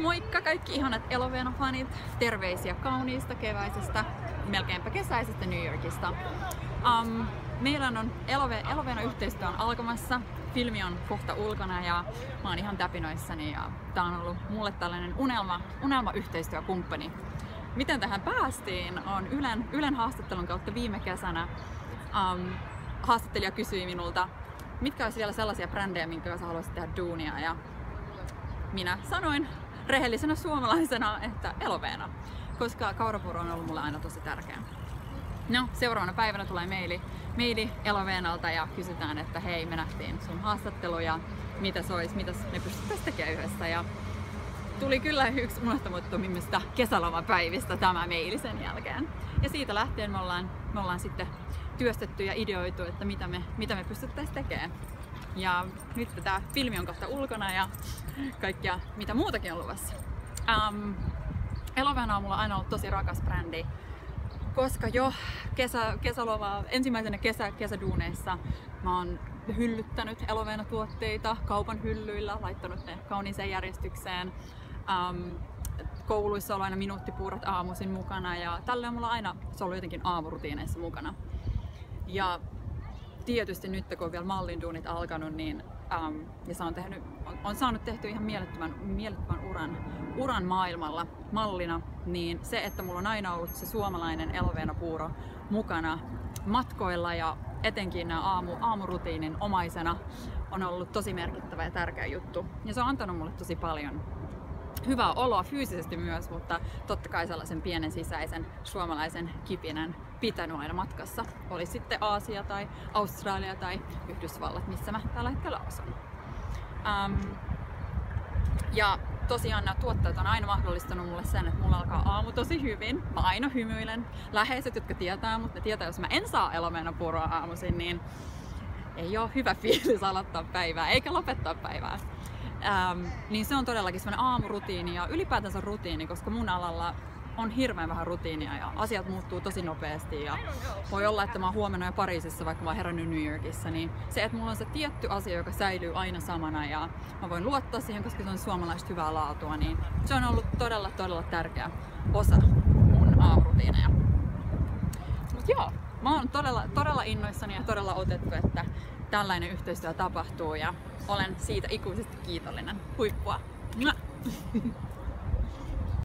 Moikka kaikki ihanat Elovena-fanit! Terveisiä kauniista keväisestä, melkeinpä kesäisestä New Yorkista. Meillä on Elovena-yhteistyö on alkamassa. Filmi on kohta ulkona ja mä oon ihan täpinoissani ja tää on ollut mulle tällainen unelma-yhteistyökumppani. Miten tähän päästiin on Ylen haastattelun kautta viime kesänä. Haastattelija kysyi minulta, mitkä olisi vielä sellaisia brändejä, minkä kanssa haluaisit tehdä duunia, ja minä sanoin rehellisenä suomalaisena, että Elovena, koska kaurapuuro on ollut mulle aina tosi tärkeä. No, seuraavana päivänä tulee maili Elovenalta ja kysytään, että hei, me nähtiin sun haastattelu ja mitäs me pystyttäisiin tekemään yhdessä. Ja tuli kyllä yksi unohtamattomimmista kesälomapäivistä tämä maili sen jälkeen. Ja siitä lähtien me ollaan sitten työstetty ja ideoitu, että mitä me pystyttäisiin tekemään. Ja nyt tämä filmi on kohta ulkona ja kaikkia mitä muutakin on luvassa. Elovena on mulla aina ollut tosi rakas brändi, koska jo ensimmäisenä kesäduuneissa mä oon hyllyttänyt Elovena-tuotteita kaupan hyllyillä, laittanut ne kauniiseen järjestykseen. Kouluissa on aina minuuttipuurot aamuisin mukana ja tällä on mulla aina se on ollut jotenkin aamurutiineissa mukana. Ja tietysti nyt kun on vielä mallinduunit alkanut, niin ja on saanut tehty ihan mielettömän uran maailmalla mallina, niin se, että mulla on aina ollut se suomalainen Elovena-puuro mukana matkoilla ja etenkin aamurutiinin omaisena on ollut tosi merkittävä ja tärkeä juttu. Ja se on antanut mulle tosi paljon hyvää oloa fyysisesti myös, mutta totta kai sellaisen pienen sisäisen suomalaisen kipinän pitänyt aina matkassa. Oli sitten Aasia tai Australia tai Yhdysvallat, missä mä tällä hetkellä asun. Ja tosiaan nämä tuotteet on aina mahdollistanut mulle sen, että mulla alkaa aamu tosi hyvin. Mä aina hymyilen. Läheiset, jotka tietää, mutta ne tietää, jos mä en saa Elovena-puuroa aamuisin, niin ei ole hyvä fiilis aloittaa päivää eikä lopettaa päivää. Niin se on todellakin semmoinen aamurutiini ja ylipäätänsä rutiini, koska mun alalla on hirveän vähän rutiinia ja asiat muuttuu tosi nopeasti ja voi olla, että mä oon huomenna jo Pariisissa, vaikka mä oon herännyt New Yorkissa, niin se, että mulla on se tietty asia, joka säilyy aina samana ja mä voin luottaa siihen, koska se on suomalaista hyvää laatua, niin se on ollut todella tärkeä osa mun aamurutiineja. Mut joo, mä oon todella innoissani ja todella otettu, että tällainen yhteistyö tapahtuu ja olen siitä ikuisesti kiitollinen. Huippua!